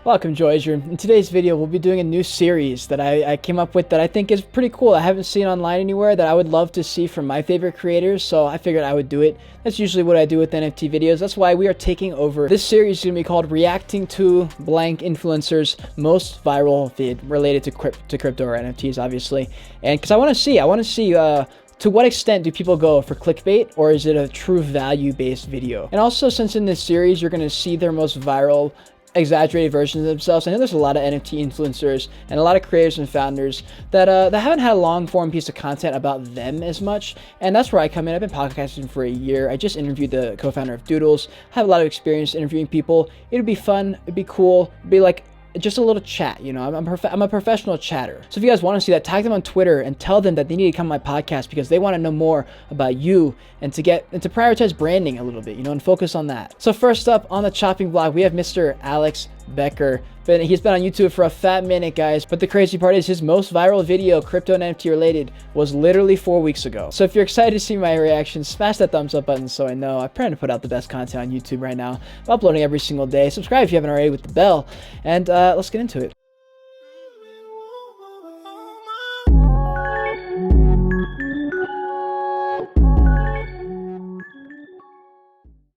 Welcome, Joyager. In today's video, we'll be doing a new series that I came up with that I think is pretty cool. I haven't seen online anywhere that I would love to see from my favorite creators, so I figured I would do it. That's usually what I do with NFT videos. That's why we are taking over. This series is going to be called Reacting to Blank Influencers Most Viral Vid related to crypto or NFTs, obviously. And because I want to see to what extent do people go for clickbait, or is it a true value-based video? And also, since in this series, you're going to see their most viral exaggerated versions of themselves. I know there's a lot of NFT influencers and a lot of creators and founders that haven't had a long form piece of content about them as much, and that's where I come in. I've been podcasting for a year. I just interviewed the co-founder of Doodles. I have a lot of experience interviewing people. It'd be fun, it'd be cool, it'd be like just a little chat, you know. I'm a professional chatter. So if you guys want to see that, tag them on Twitter and tell them that they need to come on my podcast because they want to know more about you and to prioritize branding a little bit, you know, and focus on that. So first up on the chopping block, we have Mr. Alex Becker. He's been on YouTube for a fat minute, guys, but the crazy part is his most viral video, crypto and NFT related, was literally 4 weeks ago. So if you're excited to see my reaction, smash that thumbs up button so I know. I'm trying to put out the best content on YouTube right now. I'm uploading every single day. Subscribe if you haven't already with the bell, and let's get into it.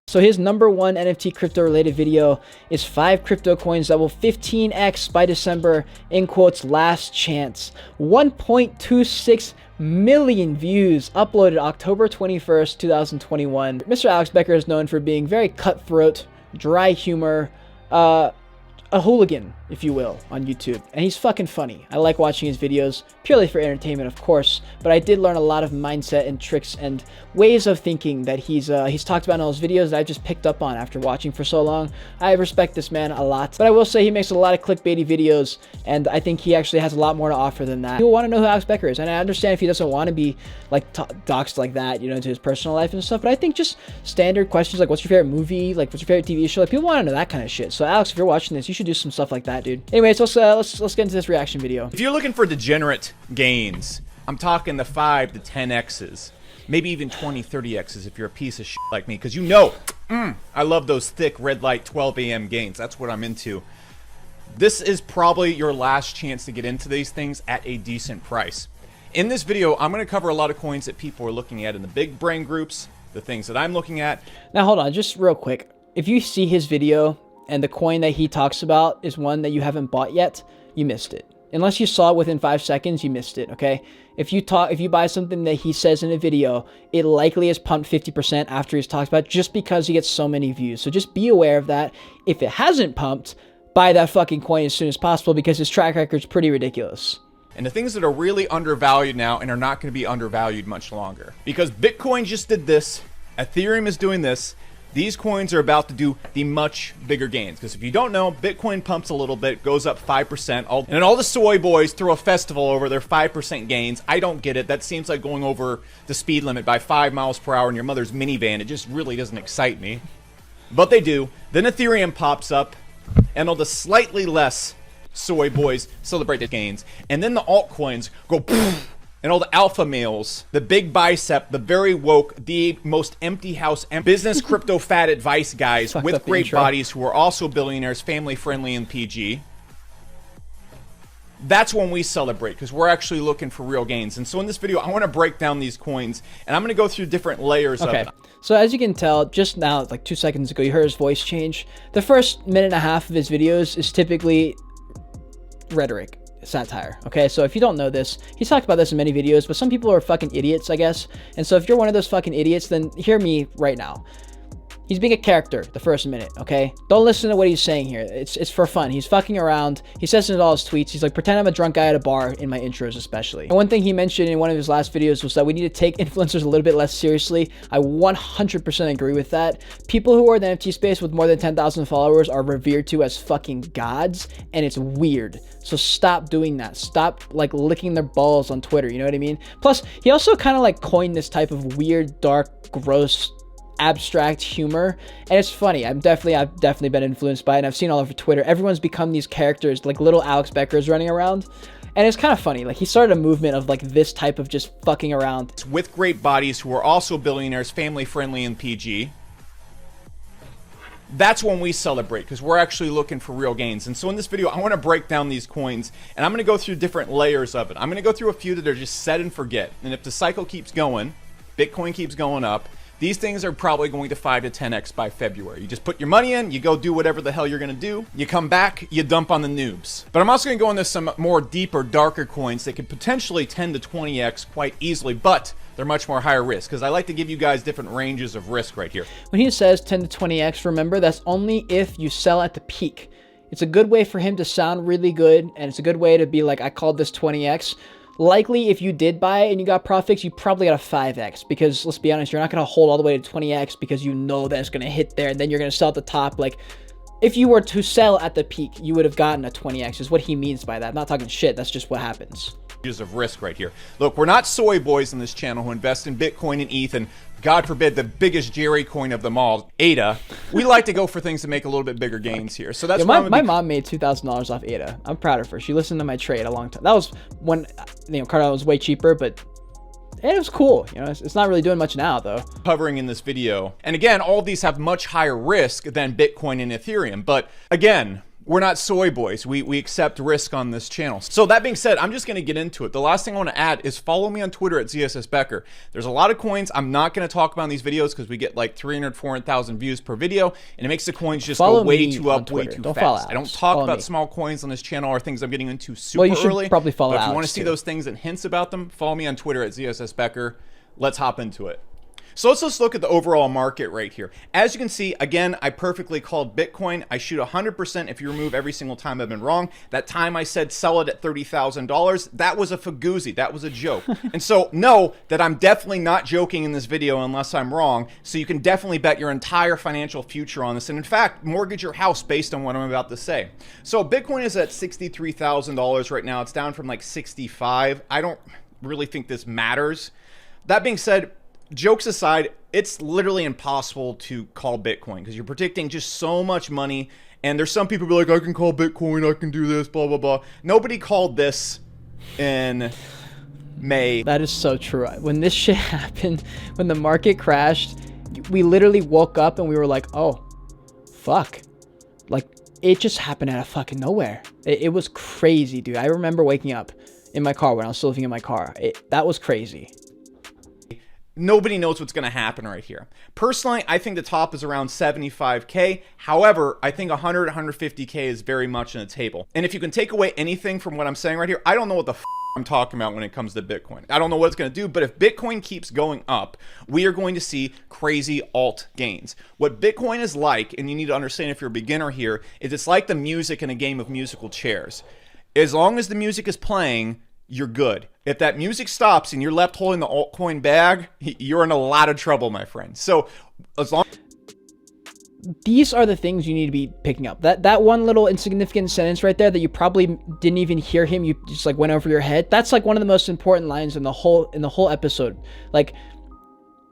So his number one NFT crypto related video is 5 crypto coins that will 15x by December, in quotes, last chance. 1.26 million views, uploaded October 21st, 2021. Mr. Alex Becker is known for being very cutthroat, dry humor, a hooligan, if you will, on YouTube. And he's fucking funny. I like watching his videos, purely for entertainment, of course, but I did learn a lot of mindset and tricks and ways of thinking that he's talked about in all his videos that I just picked up on after watching for so long. I respect this man a lot, but I will say he makes a lot of clickbaity videos, and I think he actually has a lot more to offer than that. People want to know who Alex Becker is, and I understand if he doesn't want to be like doxed like that, you know, into his personal life and stuff, but I think just standard questions like what's your favorite movie, like what's your favorite TV show, like people want to know that kind of shit. So Alex, if you're watching this, you should do some stuff like that, dude. Anyways, let's get into this reaction video. If you're looking for degenerate gains, I'm talking the 5 to 10x's, maybe even 20, 30x's if you're a piece of shit like me, because you know, I love those thick red light 12 a.m. gains. That's what I'm into. This is probably your last chance to get into these things at a decent price. In this video, I'm going to cover a lot of coins that people are looking at in the big brain groups, the things that I'm looking at. Now, hold on, just real quick. If you see his video and the coin that he talks about is one that you haven't bought yet, you missed it. Unless you saw it within 5 seconds, you missed it, okay? If you buy something that he says in a video, it likely is pumped 50% after he's talked about, just because he gets so many views. So just be aware of that. If it hasn't pumped, buy that fucking coin as soon as possible, because his track record's pretty ridiculous. And the things that are really undervalued now and are not going to be undervalued much longer. Because Bitcoin just did this, Ethereum is doing this, these coins are about to do the much bigger gains. Because if you don't know, Bitcoin pumps a little bit, goes up 5%. And then all the soy boys throw a festival over their 5% gains. I don't get it. That seems like going over the speed limit by 5 miles per hour in your mother's minivan. It just really doesn't excite me. But they do. Then Ethereum pops up, and all the slightly less soy boys celebrate the gains. And then the altcoins go poof. And all the alpha males, the big bicep, the very woke, the most empty house, business crypto fat advice guys with great bodies who are also billionaires, family friendly and PG. That's when we celebrate, because we're actually looking for real gains. And so in this video, I want to break down these coins, and I'm going to go through different layers of it. So as you can tell, just now, like 2 seconds ago, you heard his voice change. The first minute and a half of his videos is typically rhetoric. Satire. Okay, so if you don't know this, he's talked about this in many videos, but some people are fucking idiots, I guess. And so if you're one of those fucking idiots, then hear me right now. He's being a character the first minute, okay? Don't listen to what he's saying here. It's for fun. He's fucking around. He says in all his tweets, he's like, pretend I'm a drunk guy at a bar, in my intros especially. And one thing he mentioned in one of his last videos was that we need to take influencers a little bit less seriously. I 100% agree with that. People who are in the NFT space with more than 10,000 followers are revered to as fucking gods, and it's weird. So stop doing that. Stop like licking their balls on Twitter, you know what I mean? Plus, he also kind of like coined this type of weird, dark, gross, abstract humor, and it's funny. I've definitely been influenced by it, and I've seen all over Twitter. Everyone's become these characters, like little Alex Beckers running around, and it's kind of funny. Like, he started a movement of like this type of just fucking around with great bodies who are also billionaires, family friendly and PG. that's when we celebrate, because we're actually looking for real gains. And so in this video, I want to break down these coins, and I'm going to go through different layers of it. I'm going to go through a few that are just set and forget. And if the cycle keeps going, Bitcoin keeps going up, these things are probably going to 5 to 10x by February. You just put your money in, you go do whatever the hell you're going to do, you come back, you dump on the noobs. But I'm also going to go into some more deeper, darker coins that could potentially 10 to 20x quite easily, but they're much more higher risk, because I like to give you guys different ranges of risk right here. When he says 10 to 20x, remember, that's only if you sell at the peak. It's a good way for him to sound really good, and it's a good way to be like, I called this 20x. Likely, if you did buy it and you got profits, you probably got a 5x, because let's be honest, you're not going to hold all the way to 20x because you know that it's going to hit there, and then you're going to sell at the top. Like, if you were to sell at the peak, you would have gotten a 20x, is what he means by that. I'm not talking shit. That's just what happens. Of risk right here. Look, we're not soy boys in this channel who invest in Bitcoin and ETH and, God forbid, the biggest Jerry coin of them all, ADA. We like to go for things to make a little bit bigger gains here. So that's my mom made $2,000 off ADA. I'm proud of her. She listened to my trade a long time. That was when, Cardano was way cheaper, but it was cool. It's not really doing much now, though. Covering in this video. And again, all of these have much higher risk than Bitcoin and Ethereum. But again, we're not soy boys. We accept risk on this channel. So that being said, I'm just going to get into it. The last thing I want to add is follow me on Twitter at ZSSBecker. There's a lot of coins I'm not going to talk about in these videos because we get like 300, 400,000 views per video, and it makes the coins just go way too up, way too fast. I don't talk about small coins on this channel or things I'm getting into super early. Well, you should probably follow Alex. But if you want to see those things and hints about them, follow me on Twitter at ZSSBecker. Let's hop into it. So let's just look at the overall market right here. As you can see, again, I perfectly called Bitcoin. I shoot 100% if you remove every single time I've been wrong. That time I said sell it at $30,000, that was a fagoozy. That was a joke. And so know that I'm definitely not joking in this video unless I'm wrong. So you can definitely bet your entire financial future on this. And in fact, mortgage your house based on what I'm about to say. So Bitcoin is at $63,000 right now. It's down from like 65. I don't really think this matters. That being said, jokes aside, it's literally impossible to call Bitcoin because you're predicting just so much money. And there's some people who be like, I can call Bitcoin, I can do this, blah, blah, blah. Nobody called this in May. That is so true. When this shit happened, when the market crashed, we literally woke up and we were like, oh, fuck. Like, it just happened out of fucking nowhere. It was crazy, dude. I remember waking up in my car when I was still living in my car. That was crazy. Nobody knows what's going to happen right here. Personally, I think the top is around 75K. However, I think 100, 150K is very much on the table. And if you can take away anything from what I'm saying right here, I don't know what the I'm talking about when it comes to Bitcoin. I don't know what it's going to do, but if Bitcoin keeps going up, we are going to see crazy alt gains. What Bitcoin is like, and you need to understand if you're a beginner here, is it's like the music in a game of musical chairs. As long as the music is playing, you're good. If that music stops and you're left holding the altcoin bag, you're in a lot of trouble, my friend. So as long these are the things you need to be picking up. That one little insignificant sentence right there that you probably didn't even hear him, you just like went over your head. That's like one of the most important lines in the whole episode. Like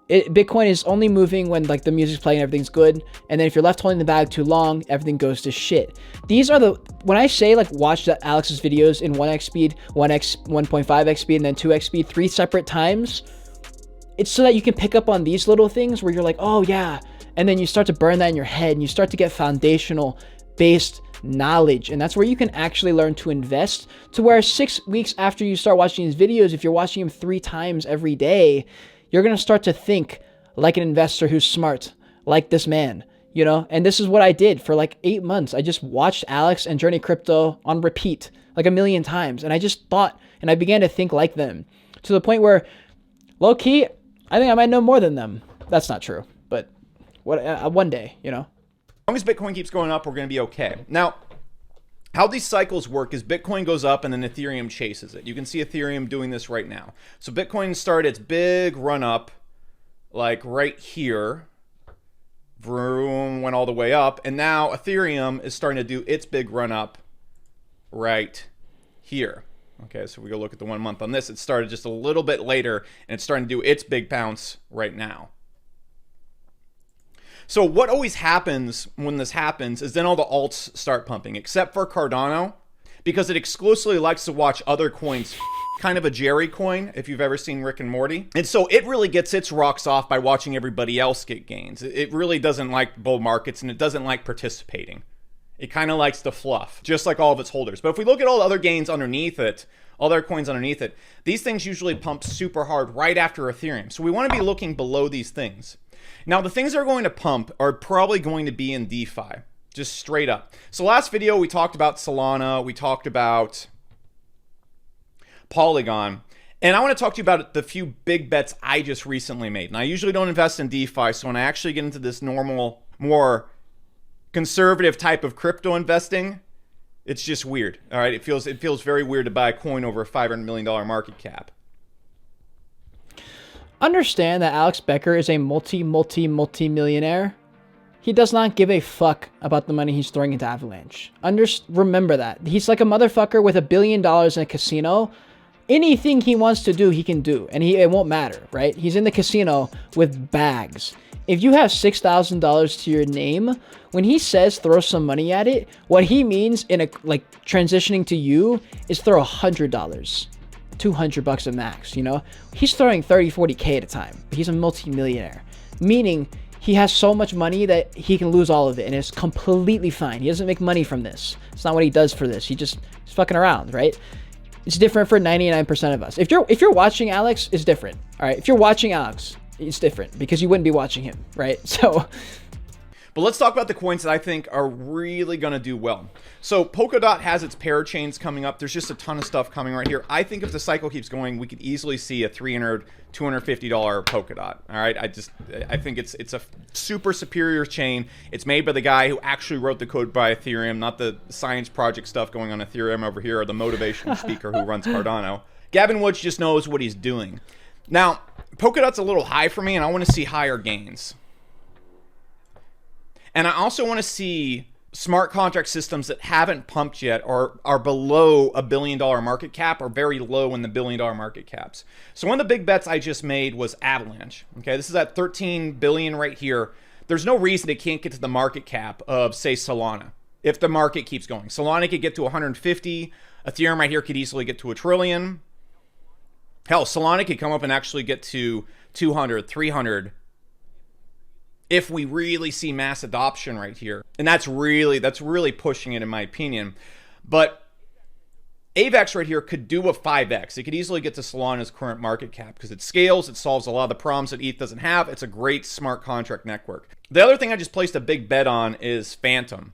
Bitcoin is only moving when like the music's playing and everything's good, and then if you're left holding the bag too long, everything goes to shit. These are when I say like watch Alex's videos in 1x speed, 1.5x speed, and then 2x speed 3 separate times, it's so that you can pick up on these little things where you're like, oh yeah, and then you start to burn that in your head and you start to get foundational based knowledge, and that's where you can actually learn to invest, to where 6 weeks after you start watching these videos, if you're watching them 3 times every day, you're going to start to think like an investor who's smart, like this man, and this is what I did for like 8 months. I just watched Alex and Journey Crypto on repeat like a million times, and I just thought, and I began to think like them, to the point where low key I think I might know more than them. That's not true, but one day, As long as Bitcoin keeps going up, we're going to be okay. Now, how these cycles work is Bitcoin goes up and then Ethereum chases it. You can see Ethereum doing this right now. So Bitcoin started its big run up like right here. Vroom, went all the way up. And now Ethereum is starting to do its big run up right here. Okay, so we go look at the 1 month on this. It started just a little bit later and it's starting to do its big bounce right now. So what always happens when this happens is then all the alts start pumping, except for Cardano, because it exclusively likes to watch other coins, kind of a Jerry coin, if you've ever seen Rick and Morty. And so it really gets its rocks off by watching everybody else get gains. It really doesn't like bull markets, and it doesn't like participating. It kind of likes the fluff, just like all of its holders. But if we look at all the other gains underneath it, all their coins underneath it, these things usually pump super hard right after Ethereum. So we want to be looking below these things. Now, the things that are going to pump are probably going to be in DeFi, just straight up. So last video, we talked about Solana. We talked about Polygon. And I want to talk to you about the few big bets I just recently made. And I usually don't invest in DeFi, so when I actually get into this normal, more conservative type of crypto investing, it's just weird. All right, it feels very weird to buy a coin over a $500 million market cap. Understand that Alex Becker is a multi-millionaire. He does not give a fuck about the money he's throwing into Avalanche. Remember that. He's like a motherfucker with $1 billion in a casino. Anything he wants to do, he can do, and it won't matter, right? He's in the casino with bags. If you have $6,000 to your name, when he says throw some money at it, what he means in transitioning to you is throw $100, $200 at max, you know? He's throwing 30, 40K at a time. He's a multi-millionaire, meaning he has so much money that he can lose all of it, and it's completely fine. He doesn't make money from this. It's not what he does for this. He's fucking around, right? It's different for 99% of us. If you're watching Alex, it's different. All right. If you're watching Alex, it's different because you wouldn't be watching him, right? So, but let's talk about the coins that I think are really going to do well. So Polkadot has its parachains coming up. There's just a ton of stuff coming right here. I think if the cycle keeps going, we could easily see a $300, $250 Polkadot. All right. I think it's a super superior chain. It's made by the guy who actually wrote the code by Ethereum, not the science project stuff going on Ethereum over here, or the motivational speaker who runs Cardano. Gavin Woods just knows what he's doing. Now, Polkadot's a little high for me, and I want to see higher gains. And I also want to see smart contract systems that haven't pumped yet or are below $1 billion market cap or very low in the $1 billion market caps. So one of the big bets I just made was Avalanche. Okay, this is at 13 billion right here. There's no reason it can't get to the market cap of, say, Solana if the market keeps going. Solana could get to 150. Ethereum right here could easily get to $1 trillion. Hell, Solana could come up and actually get to 200, 300 if we really see mass adoption right here. And that's really pushing it, in my opinion. But AVAX right here could do a 5x. It could easily get to Solana's current market cap because it scales, it solves a lot of the problems that ETH doesn't have. It's a great smart contract network. The other thing I just placed a big bet on is Phantom.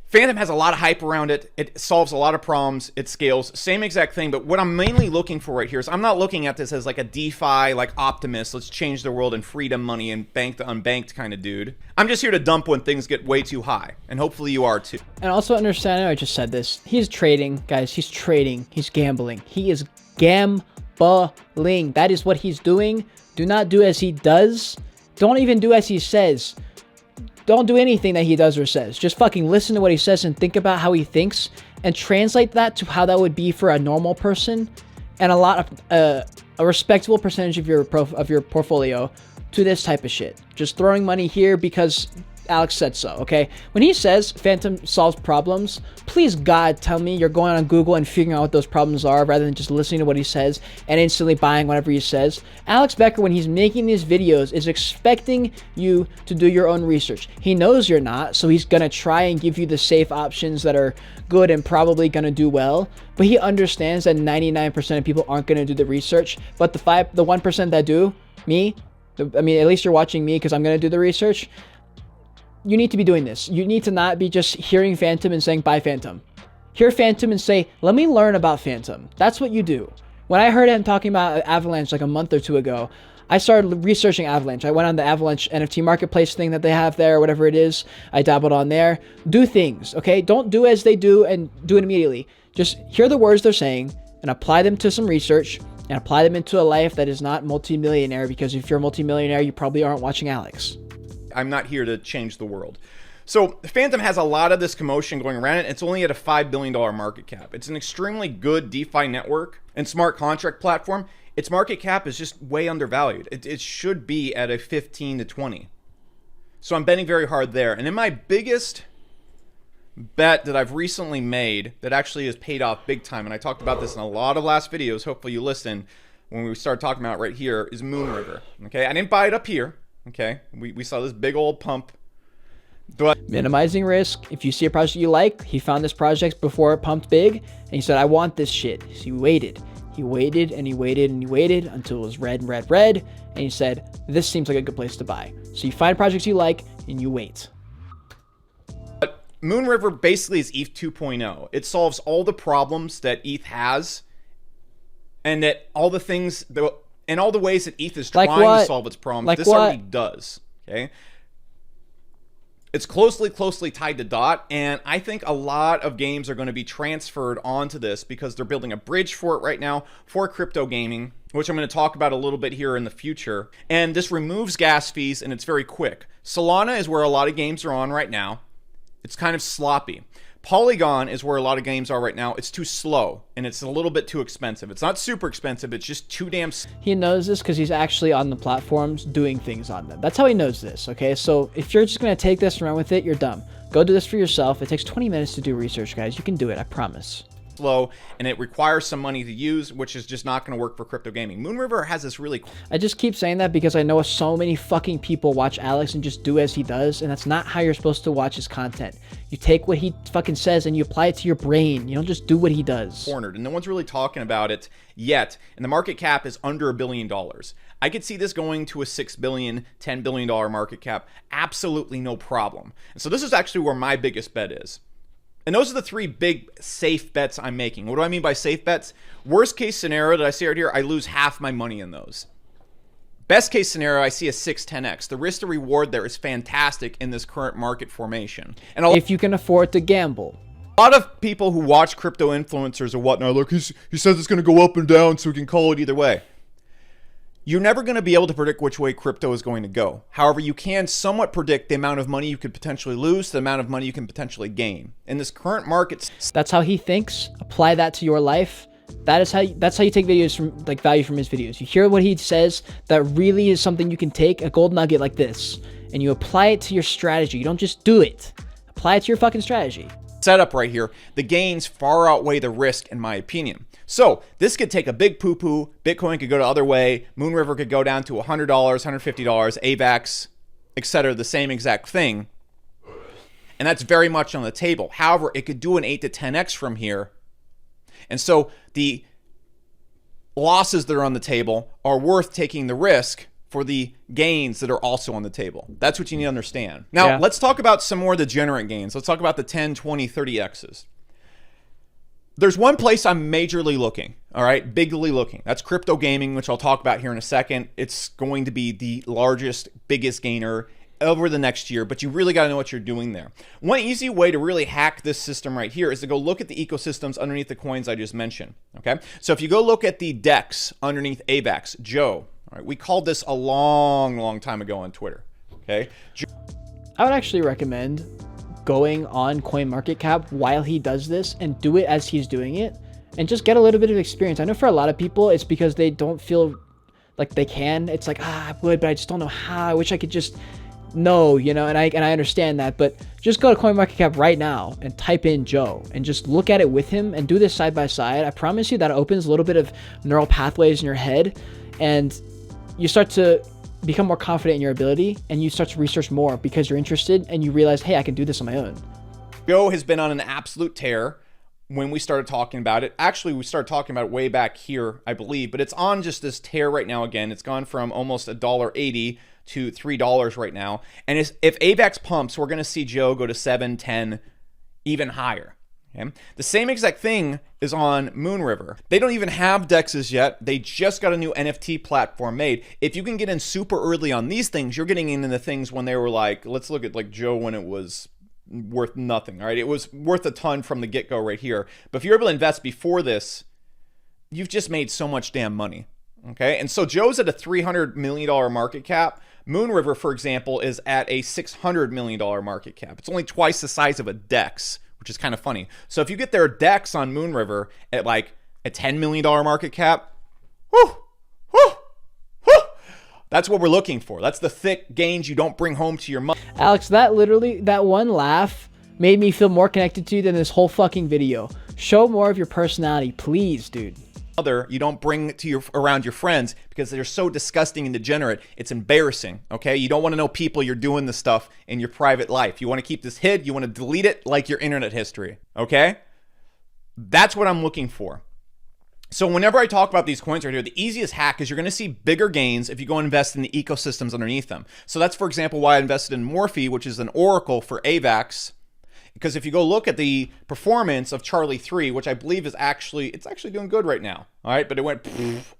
Phantom has a lot of hype around it. It solves a lot of problems. It scales. Same exact thing. But what I'm mainly looking for right here is I'm not looking at this as like a DeFi, like Optimus, let's change the world and freedom money and bank the unbanked kind of dude. I'm just here to dump when things get way too high. And hopefully you are too. And also understand, I just said this. He's trading, guys. He's trading. He's gambling. He is gambling. That is what he's doing. Do not do as he does. Don't even do as he says. Don't do anything that he does or says. Just fucking listen to what he says and think about how he thinks and translate that to how that would be for a normal person and a respectable percentage of your portfolio to this type of shit. Just throwing money here because Alex said so, okay? When he says Phantom solves problems, please God tell me you're going on Google and figuring out what those problems are rather than just listening to what he says and instantly buying whatever he says. Alex Becker, when he's making these videos, is expecting you to do your own research. He knows you're not, so he's gonna try and give you the safe options that are good and probably gonna do well, but he understands that 99% of people aren't gonna do the research, but the 1% that do, me, at least you're watching me because I'm gonna do the research. You need to be doing this. You need to not be just hearing Phantom and saying, buy Phantom. Hear Phantom and say, let me learn about Phantom. That's what you do. When I heard him talking about Avalanche like a month or two ago, I started researching Avalanche. I went on the Avalanche NFT marketplace thing that they have there, whatever it is. I dabbled on there. Do things, okay? Don't do as they do and do it immediately. Just hear the words they're saying and apply them to some research and apply them into a life that is not multimillionaire, because if you're a multimillionaire, you probably aren't watching Alex. I'm not here to change the world. So Phantom has a lot of this commotion going around it. It's only at a $5 billion market cap. It's an extremely good DeFi network and smart contract platform. Its market cap is just way undervalued. It should be at a 15 to 20. So I'm betting very hard there. And then my biggest bet that I've recently made that actually has paid off big time, and I talked about this in a lot of last videos, hopefully you listened, when we started talking about it right here, is Moon River. Okay, I didn't buy it up here. Okay, we saw this big old pump. But minimizing risk. If you see a project you like, he found this project before it pumped big, and he said, I want this shit. So he waited. He waited and he waited and he waited until it was red and red, red, and he said, this seems like a good place to buy. So you find projects you like and you wait. Moon River basically is ETH 2.0. It solves all the problems that ETH has, and that all the things, and all the ways that ETH is trying to solve its problems. This already does. Okay. It's closely tied to DOT, and I think a lot of games are going to be transferred onto this because they're building a bridge for it right now for crypto gaming, which I'm going to talk about a little bit here in the future. And this removes gas fees, and it's very quick. Solana is where a lot of games are on right now. It's kind of sloppy. Polygon is where a lot of games are right now. It's too slow, and it's a little bit too expensive. It's not super expensive. It's just too damn... He knows this because he's actually on the platforms doing things on them. That's how he knows this, okay? So if you're just going to take this and run with it, you're dumb. Go do this for yourself. It takes 20 minutes to do research, guys. You can do it, I promise. Slow, and it requires some money to use, which is just not going to work for crypto gaming. Moon River has this really... I just keep saying that because I know so many fucking people watch Alex and just do as he does, and that's not how you're supposed to watch his content. You take what he fucking says and you apply it to your brain. You don't just do what he does. Cornered, and no one's really talking about it yet, and the market cap is under $1 billion. I could see this going to a $6 billion, $10 billion market cap, absolutely no problem. And so this is actually where my biggest bet is. And those are the three big safe bets I'm making. What do I mean by safe bets? Worst case scenario that I see right here, I lose half my money in those. Best case scenario, I see a 6-10x. The risk to reward there is fantastic in this current market formation. And if you can afford to gamble. A lot of people who watch crypto influencers or whatnot, look, he says it's going to go up and down, so we can call it either way. You're never going to be able to predict which way crypto is going to go. However, you can somewhat predict the amount of money you could potentially lose, the amount of money you can potentially gain. In this current market... That's how he thinks. Apply that to your life. That's how you take videos from, like, value from his videos. You hear what he says that really is something you can take, a gold nugget like this, and you apply it to your strategy. You don't just do it. Apply it to your fucking strategy. Setup right here, the gains far outweigh the risk, in my opinion. So this could take a big poo-poo. Bitcoin could go the other way. Moon River could go down to $100, $150, AVAX, etc. The same exact thing. And that's very much on the table. However, it could do an 8 to 10x from here. And so the losses that are on the table are worth taking the risk for the gains that are also on the table. That's what you need to understand. Now, let's talk about some more degenerate gains. Let's talk about the 10, 20, 30x's. There's one place I'm majorly looking, all right, bigly looking. That's crypto gaming, which I'll talk about here in a second. It's going to be the largest, biggest gainer over the next year, but you really got to know what you're doing there. One easy way to really hack this system right here is to go look at the ecosystems underneath the coins I just mentioned, okay? So if you go look at the DEX underneath AVAX, Joe, all right, we called this a long time ago on Twitter, okay? I would actually recommend going on CoinMarketCap while he does this and do it as he's doing it and just get a little bit of experience. I know for a lot of people, it's because they don't feel like they can. It's like, I would, but I just don't know how. I wish I could just know, you know, and I understand that, but just go to CoinMarketCap right now and type in Joe and just look at it with him and do this side by side. I promise you that opens a little bit of neural pathways in your head and you start to become more confident in your ability and you start to research more because you're interested and you realize, hey, I can do this on my own. Joe has been on an absolute tear when we started talking about it. Actually, we started talking about it way back here, I believe, but it's on just this tear right now again. It's gone from almost $1.80 to $3 right now. And if AVAX pumps, we're going to see Joe go to 7, 10, even higher. Okay? The same exact thing is on Moon River. They don't even have DEXs yet. They just got a new NFT platform made. If you can get in super early on these things, you're getting into the things when they were like, let's look at like Joe when it was worth nothing, right? It was worth a ton from the get-go right here. But if you're able to invest before this, you've just made so much damn money. Okay, and so Joe's at a $300 million market cap. Moon River, for example, is at a $600 million market cap. It's only twice the size of a DEX, which is kind of funny. So if you get their DEX on Moon River at like a $10 million market cap, that's what we're looking for. That's the thick gains you don't bring home to your money. Alex, that one laugh made me feel more connected to you than this whole fucking video. Show more of your personality, please, dude. You don't bring to around your friends because they're so disgusting and degenerate. It's embarrassing, okay? You don't want to know people you're doing this stuff in your private life. You want to keep this hid. You want to delete it like your internet history, okay? That's what I'm looking for. So whenever I talk about these coins right here, the easiest hack is you're going to see bigger gains if you go and invest in the ecosystems underneath them. So that's, for example, why I invested in Morphe, which is an oracle for AVAX. Because if you go look at the performance of Charlie 3, which I believe is actually doing good right now. All right, but it went,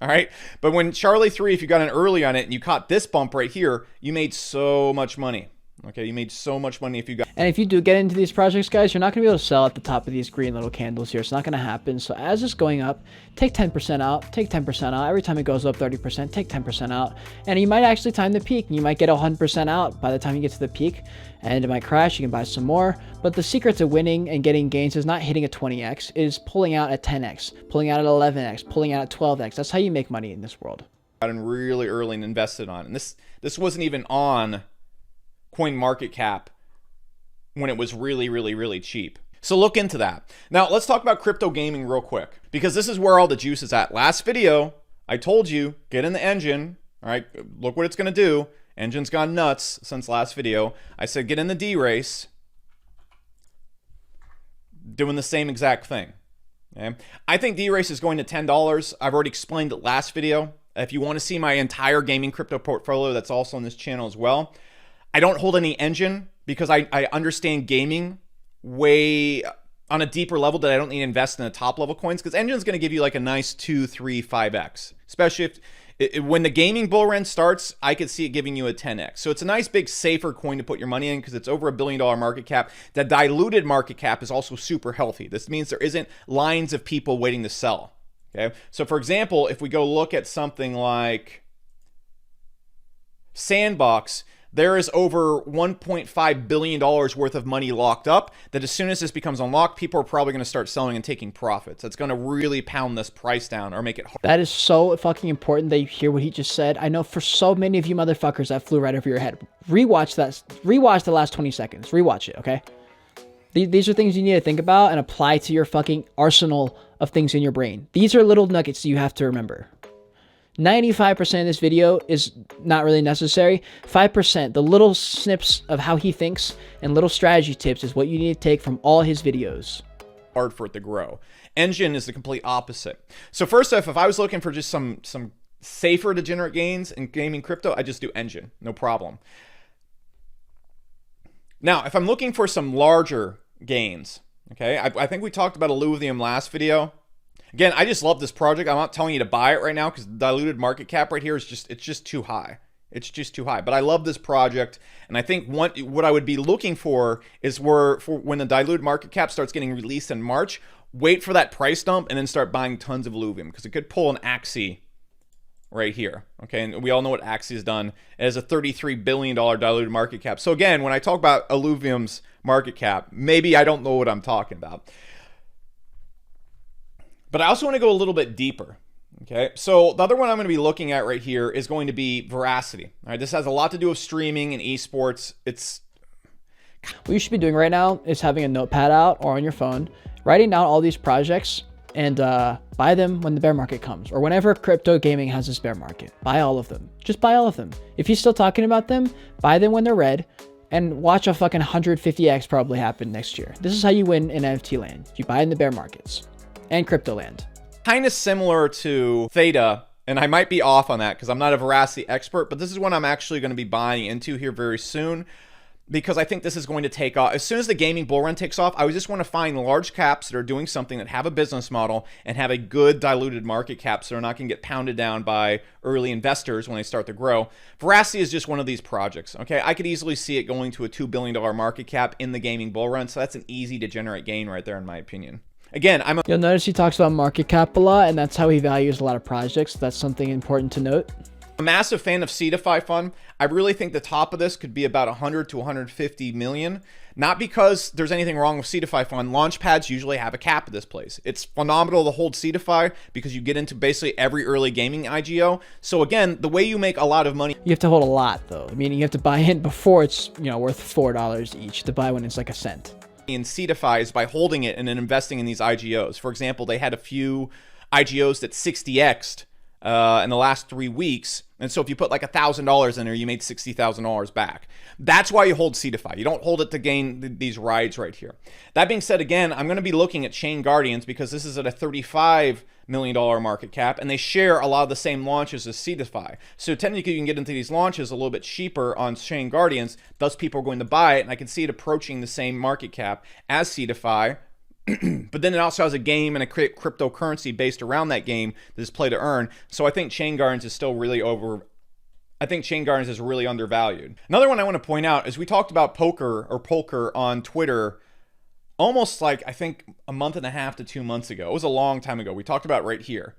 all right. But when Charlie 3, if you got in early on it and you caught this bump right here, you made so much money. Okay, you made so much money if you got. And if you do get into these projects, guys, you're not going to be able to sell at the top of these green little candles here. It's not going to happen. So as it's going up, take 10% out, take 10% out. Every time it goes up 30%, take 10% out. And you might actually time the peak. And you might get 100% out by the time you get to the peak. And it might crash. You can buy some more. But the secret to winning and getting gains is not hitting a 20x. It is pulling out at 10x, pulling out at 11x, pulling out at 12x. That's how you make money in this world. Got in really early and invested on. And this wasn't even on Coin Market Cap when it was really cheap. So look into that. Now let's talk about crypto gaming real quick, because this is where all the juice is at. Last video, I told you, get in the engine. All right, look what it's gonna do. Engine's gone nuts since last video. I said, get in the D race. Doing the same exact thing. Okay? I think D race is going to $10. I've already explained it last video. If you want to see my entire gaming crypto portfolio, that's also on this channel as well. I don't hold any engine because I understand gaming way on a deeper level that I don't need to invest in the top level coins, because engine's going to give you like a nice 2, 3, 5x, especially if when the gaming bull run starts, I could see it giving you a 10x. So it's a nice big safer coin to put your money in because it's over $1 billion market cap. The diluted market cap is also super healthy. This means there isn't lines of people waiting to sell. Okay. So for example, if we go look at something like Sandbox, there is over $1.5 billion worth of money locked up that as soon as this becomes unlocked, people are probably going to start selling and taking profits. That's going to really pound this price down or make it hard. That is so fucking important that you hear what he just said. I know for so many of you motherfuckers that flew right over your head. Rewatch that. Rewatch the last 20 seconds. Rewatch it, okay? These are things you need to think about and apply to your fucking arsenal of things in your brain. These are little nuggets you have to remember. 95% of this video is not really necessary. 5%, the little snips of how he thinks and little strategy tips is what you need to take from all his videos. Hard for it to grow. Engine is the complete opposite. So first off, if I was looking for just some safer degenerate gains in gaming crypto, I just do Engine, no problem. Now, if I'm looking for some larger gains, okay, I think we talked about Illuvium last video. Again, I just love this project. I'm not telling you to buy it right now because the diluted market cap right here is it's just too high. It's just too high. But I love this project, and I think what I would be looking for is for when the diluted market cap starts getting released in March, wait for that price dump and then start buying tons of Illuvium because it could pull an Axie right here. Okay, and we all know what Axie has done. It has a $33 billion diluted market cap. So again, when I talk about Illuvium's market cap, maybe I don't know what I'm talking about. But I also want to go a little bit deeper. Okay, so the other one I'm going to be looking at right here is going to be Veracity. All right, this has a lot to do with streaming and esports. What you should be doing right now is having a notepad out or on your phone, writing down all these projects and buy them when the bear market comes or whenever crypto gaming has this bear market. Buy all of them. Just buy all of them. If you're still talking about them, buy them when they're red and watch a fucking 150x probably happen next year. This is how you win in NFT land. You buy in the bear markets. And crypto land. Kind of similar to Theta, and I might be off on that because I'm not a Veracity expert, but this is what I'm actually going to be buying into here very soon because I think this is going to take off. As soon as the gaming bull run takes off, I just want to find large caps that are doing something that have a business model and have a good diluted market cap so they're not going to get pounded down by early investors when they start to grow. Veracity is just one of these projects, okay? I could easily see it going to a $2 billion market cap in the gaming bull run, so that's an easy to generate gain right there in my opinion. Again, you'll notice he talks about market cap a lot, and that's how he values a lot of projects. That's something important to note. I'm a massive fan of CeDeFi Fund. I really think the top of this could be about 100 to 150 million. Not because there's anything wrong with CeDeFi Fund. Launchpads usually have a cap at this place. It's phenomenal to hold CeDeFi because you get into basically every early gaming IGO. So again, the way you make a lot of money. You have to hold a lot though. I mean, you have to buy in before it's, worth $4 each to buy when it's like a cent. in CDFI is by holding it and then investing in these IGOs. For example, they had a few IGOs that 60x'd in the last 3 weeks. And so if you put like $1,000 in there, you made $60,000 back. That's why you hold CDFI. You don't hold it to gain these rides right here. That being said, again, I'm going to be looking at Chain Guardians because this is at a $35 million market cap, and they share a lot of the same launches as CDFI. So technically, you can get into these launches a little bit cheaper on Chain Guardians. Thus, people are going to buy it, and I can see it approaching the same market cap as CDFI. But then it also has a game and a cryptocurrency based around that game that is play to earn. So I think Chain Guardians is still really I think Chain Guardians is really undervalued. Another one I want to point out is we talked about Polker on Twitter almost like, I think, a month and a half to 2 months ago. It was a long time ago. We talked about it right here.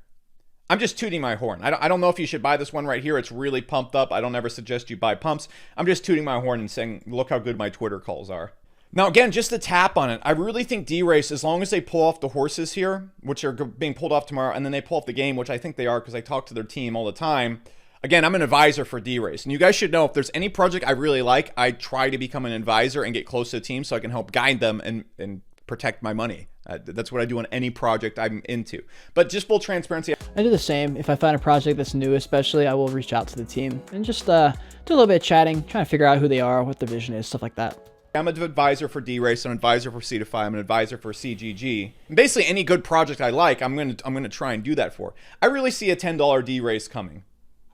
I'm just tooting my horn. I don't know if you should buy this one right here. It's really pumped up. I don't ever suggest you buy pumps. I'm just tooting my horn and saying, look how good my Twitter calls are. Now, again, just to tap on it, I really think D-Race, as long as they pull off the horses here, which are being pulled off tomorrow, and then they pull off the game, which I think they are because I talk to their team all the time. Again, I'm an advisor for D-Race. And you guys should know if there's any project I really like, I try to become an advisor and get close to the team so I can help guide them and protect my money. That's what I do on any project I'm into. But just full transparency. I do the same. If I find a project that's new, especially, I will reach out to the team and just do a little bit of chatting, trying to figure out who they are, what their vision is, stuff like that. I'm an advisor for D-Race, I'm an advisor for CDFI, I'm an advisor for CGG. And basically, any good project I like, I'm gonna try and do that for. I really see a $10 D-Race coming.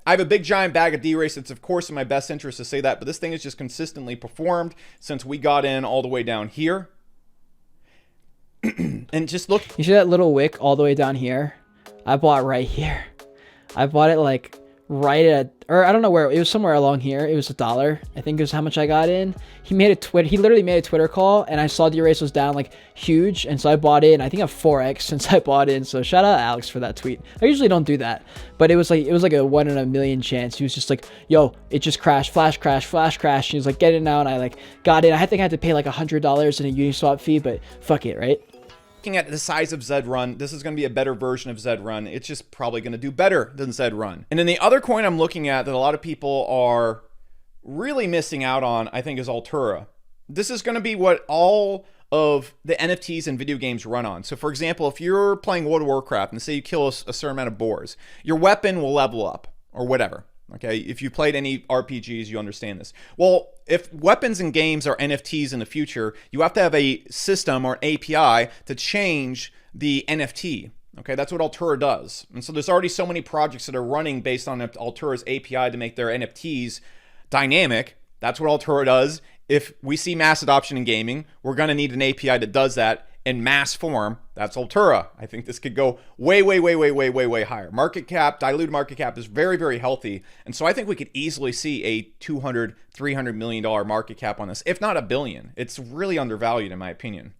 I have a big giant bag of D-Race. It's of course in my best interest to say that, but this thing has just consistently performed since we got in all the way down here. And just look. You see that little wick all the way down here? I bought right here. I bought it like right at, or I don't know where, it was somewhere along here. It was $1. I think it was how much I got in. He literally made a Twitter call, and I saw D-Race was down like huge, and so I bought in. I think I'm 4x since I bought in. So shout out Alex for that tweet. I usually don't do that, but it was like a 1 in a million chance. He was just like, yo, it just crashed, flash crash. And he was like, get it now, and I like got in. I think I had to pay like $100 in a Uniswap fee, but fuck it, right? Looking at the size of Zed Run, this is going to be a better version of Zed Run. It's just probably going to do better than Zed Run. And then the other coin I'm looking at that a lot of people are really missing out on, I think, is Altura. This is going to be what all of the NFTs and video games run on. So for example, if you're playing World of Warcraft and say you kill a certain amount of boars, your weapon will level up or whatever. Okay, if you played any RPGs, you understand this. Well, if weapons and games are NFTs in the future, you have to have a system or an API to change the NFT. Okay, that's what Altura does. And so there's already so many projects that are running based on Altura's API to make their NFTs dynamic. That's what Altura does. If we see mass adoption in gaming, we're going to need an API that does that in mass form. That's Altura. I think this could go way higher. Market cap, diluted market cap is very, very healthy. And so I think we could easily see a $200, $300 million market cap on this, if not $1 billion. It's really undervalued in my opinion.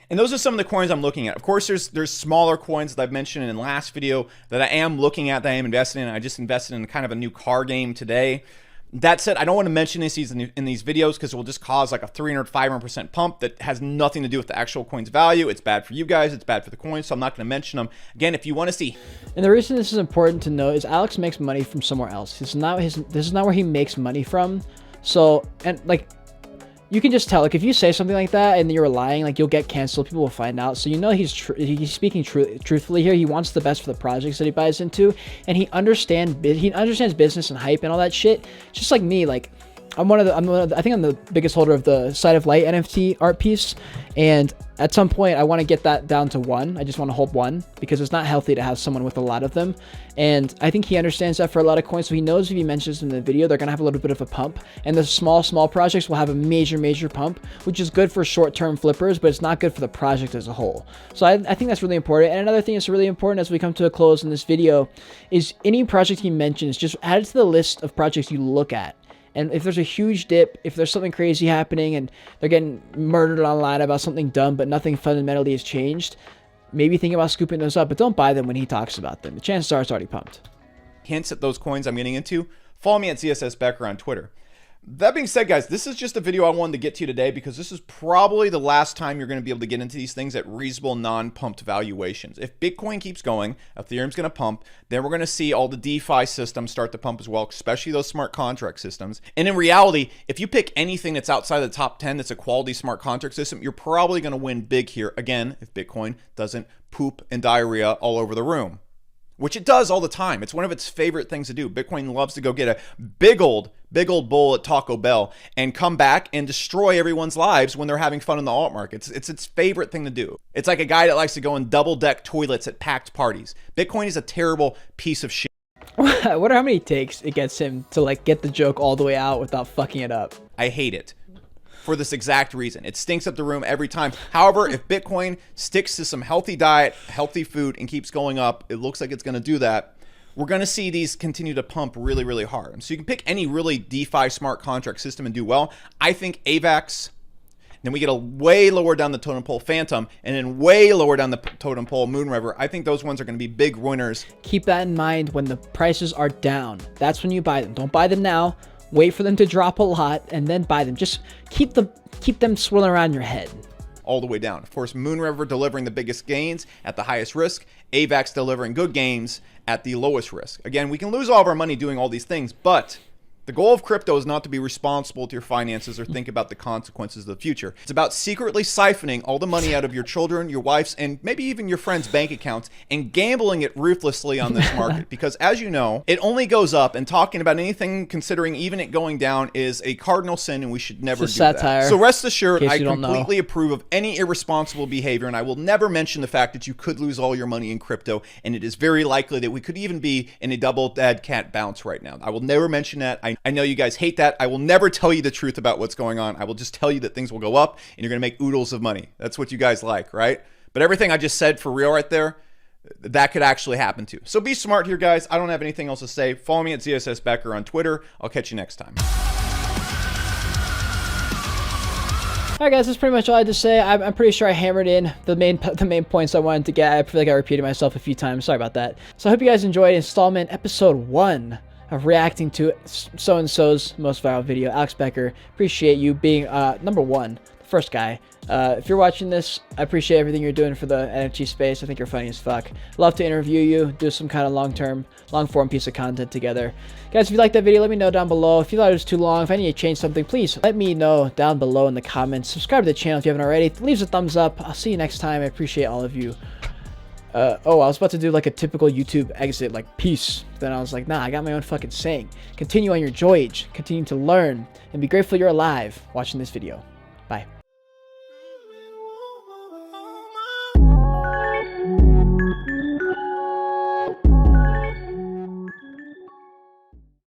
And those are some of the coins I'm looking at. Of course, there's smaller coins that I've mentioned in the last video that I am looking at, that I am invested in. I just invested in kind of a new car game today. That said, I don't want to mention this in these videos because it will just cause like a 300-500% pump that has nothing to do with the actual coin's value. It's bad for you guys. It's bad for the coins, so I'm not going to mention them. Again, if you want to see. And the reason this is important to know is Alex makes money from somewhere else. This is not where he makes money from. So, and like, you can just tell, like, if you say something like that and you're lying, like, you'll get canceled. People will find out. So you know he's speaking truthfully here. He wants the best for the projects that he buys into, and he understands business and hype and all that shit. Just like me, like, I think I'm the biggest holder of the Side of Light NFT art piece, and at some point I want to get that down to 1. I just want to hold 1 because it's not healthy to have someone with a lot of them, and I think he understands that for a lot of coins. So he knows if he mentions in the video, they're gonna have a little bit of a pump, and the small projects will have a major pump, which is good for short-term flippers, but it's not good for the project as a whole. So I think that's really important. And another thing that's really important as we come to a close in this video is any project he mentions, just add it to the list of projects you look at. And if there's a huge dip, if there's something crazy happening and they're getting murdered online about something dumb, but nothing fundamentally has changed, maybe think about scooping those up, but don't buy them when he talks about them. The chances are it's already pumped. Hints at those coins I'm getting into, follow me at ZSS Becker on Twitter. That being said, guys, this is just a video I wanted to get to today because this is probably the last time you're going to be able to get into these things at reasonable non-pumped valuations. If Bitcoin keeps going, Ethereum's going to pump, then we're going to see all the DeFi systems start to pump as well, especially those smart contract systems. And in reality, if you pick anything that's outside of the top 10 that's a quality smart contract system, you're probably going to win big here. Again, if Bitcoin doesn't poop and diarrhea all over the room, which it does all the time. It's one of its favorite things to do. Bitcoin loves to go get a big old bowl at Taco Bell and come back and destroy everyone's lives when they're having fun in the alt market. It's its favorite thing to do. It's like a guy that likes to go in double-deck toilets at packed parties. Bitcoin is a terrible piece of shit. I wonder how many takes it gets him to like get the joke all the way out without fucking it up. I hate it. For this exact reason. It stinks up the room every time. However, if Bitcoin sticks to some healthy diet, healthy food, and keeps going up, it looks like it's going to do that. We're going to see these continue to pump really, really hard. So you can pick any really DeFi smart contract system and do well. I think AVAX, then we get a way lower down the totem pole Phantom, and then way lower down the totem pole Moonriver. I think those ones are going to be big winners. Keep that in mind when the prices are down. That's when you buy them. Don't buy them now. Wait for them to drop a lot and then buy them. Just keep them swirling around your head. All the way down. Of course, Moonriver delivering the biggest gains at the highest risk. AVAX delivering good gains at the lowest risk. Again, we can lose all of our money doing all these things, but the goal of crypto is not to be responsible to your finances or think about the consequences of the future. It's about secretly siphoning all the money out of your children, your wife's, and maybe even your friends' bank accounts and gambling it ruthlessly on this market. Because as you know, it only goes up, and talking about anything considering even it going down is a cardinal sin, and we should never do satire, that. So rest assured, I don't completely approve of any irresponsible behavior, and I will never mention the fact that you could lose all your money in crypto, and it is very likely that we could even be in a double dead cat bounce right now. I will never mention that. I know you guys hate that. I will never tell you the truth about what's going on. I will just tell you that things will go up and you're going to make oodles of money. That's what you guys like, right? But everything I just said for real right there, that could actually happen too. So be smart here, guys. I don't have anything else to say. Follow me at ZSS Becker on Twitter. I'll catch you next time. Alright guys, that's pretty much all I had to say. I'm pretty sure I hammered in the main points I wanted to get. I feel like I repeated myself a few times. Sorry about that. So I hope you guys enjoyed installment episode 1 of reacting to so-and-so's most viral video. Alex Becker, appreciate you being number 1, the first guy. If you're watching this, I appreciate everything you're doing for the NFT space. I think you're funny as fuck. Love to interview you, do some kind of long-form piece of content together. Guys, if you liked that video, let me know down below. If you thought it was too long, if I need to change something, please let me know down below in the comments. Subscribe to the channel if you haven't already. Leave a thumbs up. I'll see you next time. I appreciate all of you. Oh, I was about to do like a typical YouTube exit, like peace. Then I was like, nah, I got my own fucking saying. Continue on your Joyage. Continue to learn and be grateful you're alive watching this video.